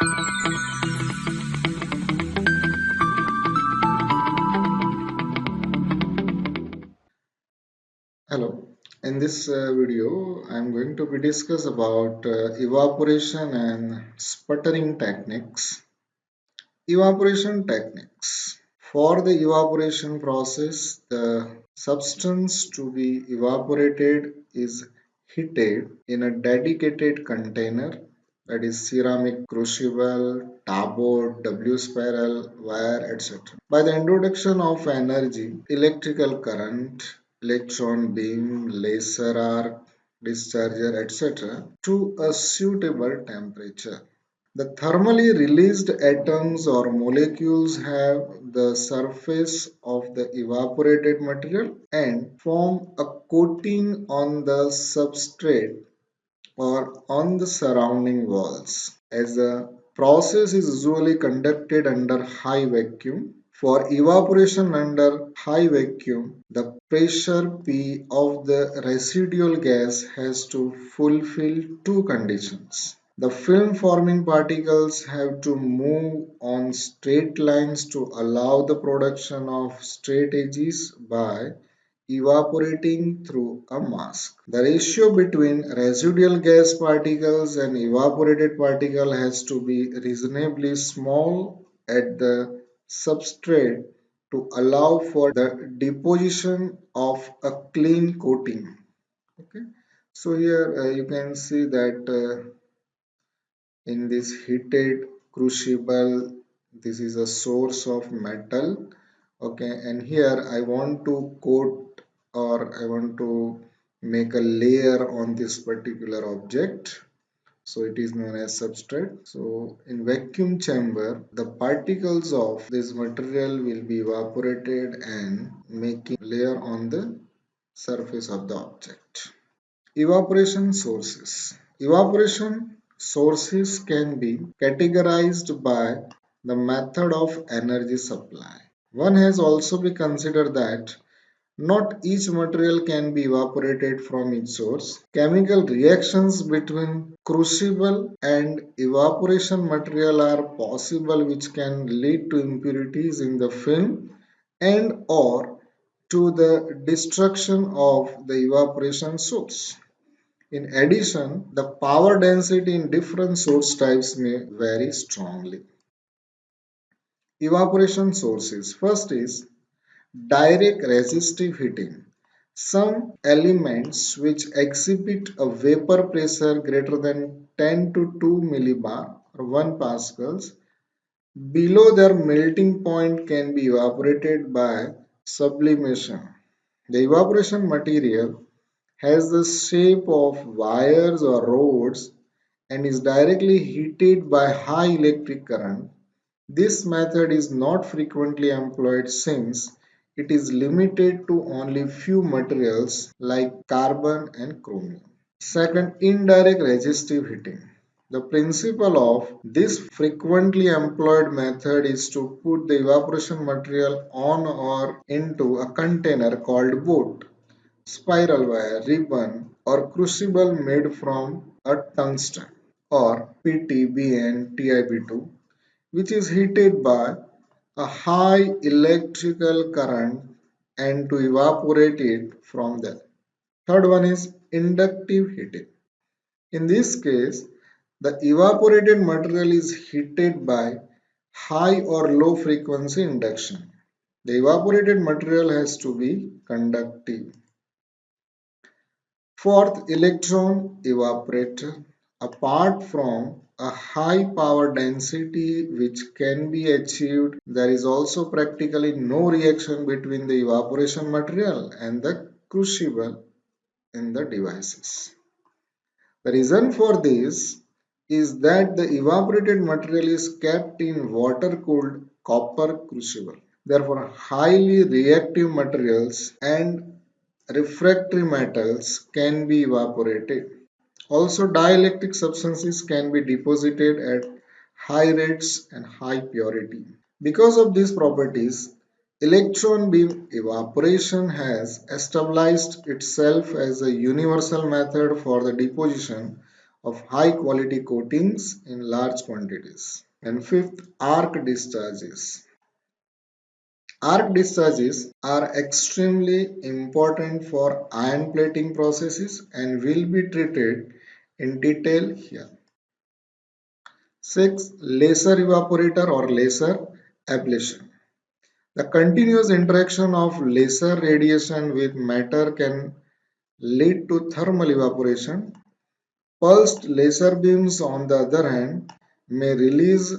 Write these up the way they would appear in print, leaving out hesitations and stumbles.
Hello. In this video, I'm going to be discuss about evaporation and sputtering techniques. Evaporation techniques. For the evaporation process, the substance to be evaporated is heated in a dedicated container, that is ceramic crucible, tabard, W spiral, wire, etc. By the introduction of energy, electrical current, electron beam, laser arc, discharger, etc. to a suitable temperature. The thermally released atoms or molecules have the surface of the evaporated material and form a coating on the substrate or on the surrounding walls. As the process is usually conducted under high vacuum, for evaporation under high vacuum, the pressure P of the residual gas has to fulfill two conditions. The film forming particles have to move on straight lines to allow the production of straight edges by evaporating through a mask. The ratio between residual gas particles and evaporated particle has to be reasonably small at the substrate to allow for the deposition of a clean coating. Okay. So here you can see that in this heated crucible, this is a source of metal. Okay, and here I want to coat or I want to make a layer on this particular object, so it is known as substrate. So in vacuum chamber, the particles of this material will be evaporated and making layer on the surface of the object. Evaporation sources. Evaporation sources can be categorized by the method of energy supply. One has also be considered that not each material can be evaporated from its source. Chemical reactions between crucible and evaporation material are possible, which can lead to impurities in the film and or to the destruction of the evaporation source. In addition, the power density in different source types may vary strongly. Evaporation sources. First is direct resistive heating. Some elements which exhibit a vapor pressure greater than 10 to 2 millibar or 1 pascals below their melting point can be evaporated by sublimation. The evaporation material has the shape of wires or rods and is directly heated by high electric current. This method is not frequently employed since it is limited to only few materials like carbon and chromium. Second, indirect resistive heating. The principle of this frequently employed method is to put the evaporation material on or into a container called boat, spiral wire, ribbon, or crucible made from a tungsten or PTBN TiB2, which is heated by a high electrical current and to evaporate it from there. Third one is inductive heating. In this case, the evaporated material is heated by high or low frequency induction. The evaporated material has to be conductive. Fourth, electron evaporator. Apart from a high power density which can be achieved, there is also practically no reaction between the evaporation material and the crucible in the devices. The reason for this is that the evaporated material is kept in water-cooled copper crucible. Therefore, highly reactive materials and refractory metals can be evaporated. Also, dielectric substances can be deposited at high rates and high purity. Because of these properties, electron beam evaporation has established itself as a universal method for the deposition of high quality coatings in large quantities. And fifth, arc discharges. Arc discharges are extremely important for iron plating processes and will be treated in detail here. 6. Laser evaporator or laser ablation. The continuous interaction of laser radiation with matter can lead to thermal evaporation. Pulsed laser beams, on the other hand, may release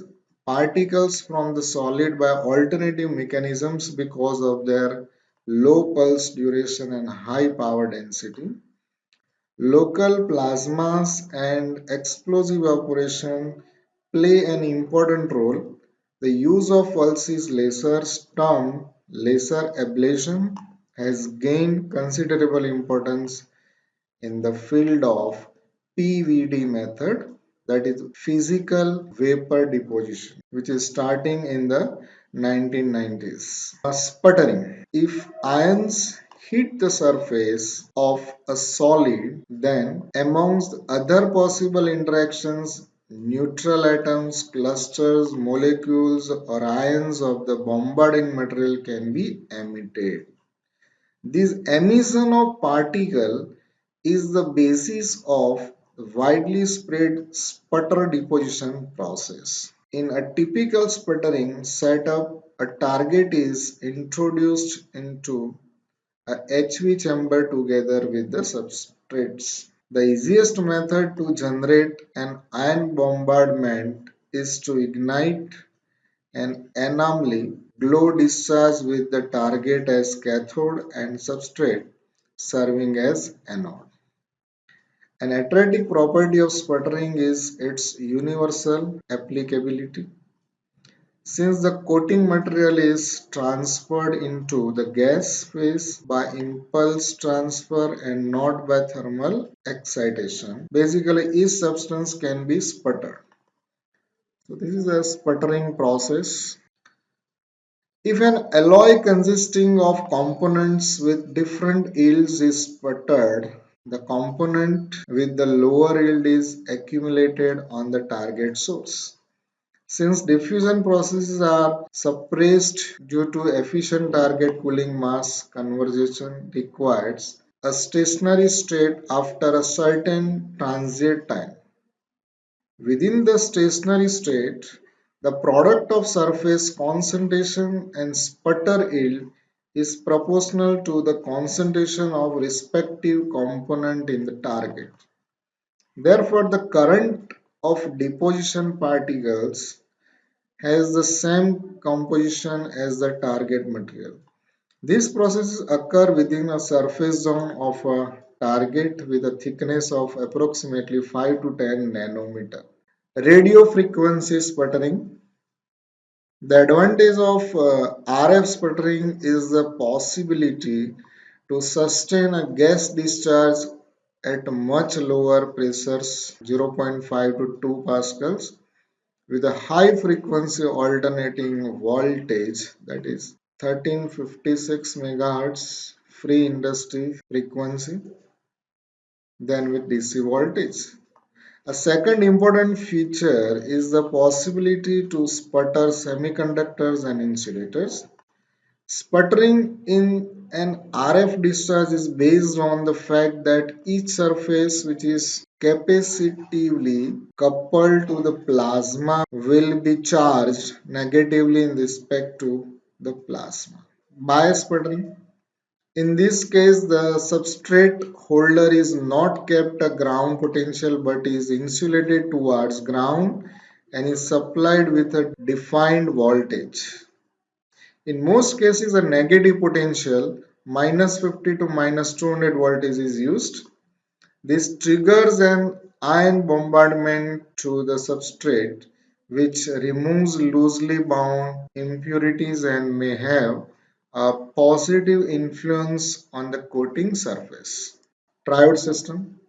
particles from the solid by alternative mechanisms because of their low pulse duration and high power density. Local plasmas and explosive evaporation play an important role. The use of pulses lasers, termed laser ablation, has gained considerable importance in the field of PVD method, that is physical vapor deposition, which is starting in the 1990s. Sputtering. If ions hit the surface of a solid, then amongst other possible interactions, neutral atoms, clusters, molecules or ions of the bombarding material can be emitted. This emission of particle is the basis of the widely spread sputter deposition process. In a typical sputtering setup, a target is introduced into a HV chamber together with the substrates. The easiest method to generate an ion bombardment is to ignite an anomaly glow discharge with the target as cathode and substrate serving as anode. An attractive property of sputtering is its universal applicability. Since the coating material is transferred into the gas phase by impulse transfer and not by thermal excitation, basically each substance can be sputtered. So this is a sputtering process. If an alloy consisting of components with different yields is sputtered, the component with the lower yield is accumulated on the target source. Since diffusion processes are suppressed due to efficient target cooling mass conversion requires a stationary state after a certain transient time. Within the stationary state, the product of surface concentration and sputter yield is proportional to the concentration of respective component in the target. Therefore, the current of deposition particles has the same composition as the target material. These processes occur within a surface zone of a target with a thickness of approximately 5 to 10 nanometer. Radio frequency sputtering. The advantage of RF sputtering is the possibility to sustain a gas discharge at much lower pressures 0.5 to 2 pascals with a high frequency alternating voltage, that is 1356 megahertz free industry frequency, than with DC voltage. A second important feature is the possibility to sputter semiconductors and insulators. Sputtering in an RF discharge is based on the fact that each surface which is capacitively coupled to the plasma will be charged negatively in respect to the plasma. Bias sputtering. In this case, the substrate holder is not kept a ground potential but is insulated towards ground and is supplied with a defined voltage. In most cases, a negative potential minus 50 to minus 200 voltage is used. This triggers an ion bombardment to the substrate which removes loosely bound impurities and may have a positive influence on the coating surface. Triode system.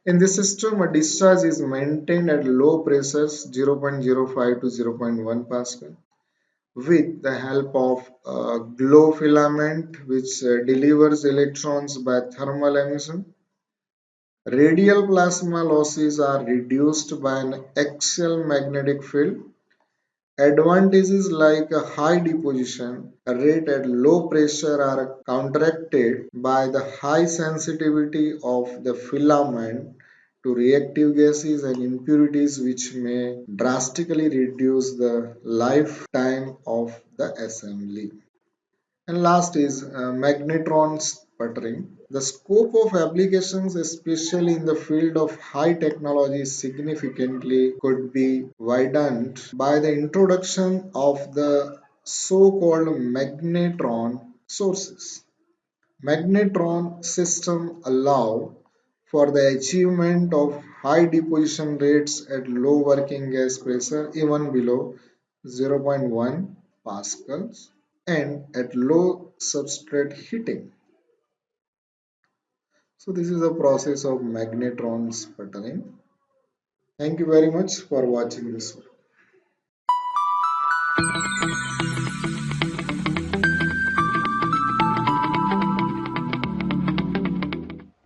In this system, a discharge is maintained at low pressures 0.05 to zero point 0.1 Pascal with the help of a glow filament which delivers electrons by thermal emission. Radial plasma losses are reduced by an axial magnetic field. Advantages like a high deposition rate at low pressure are counteracted by the high sensitivity of the filament to reactive gases and impurities, which may drastically reduce the lifetime of the assembly. And last is magnetron sputtering. The scope of applications, especially in the field of high technology, significantly could be widened by the introduction of the so-called magnetron sources. Magnetron system allow for the achievement of high deposition rates at low working gas pressure, even below 0.1 pascals, and at low substrate heating. So this is the process of magnetron sputtering. Thank you very much for watching this video.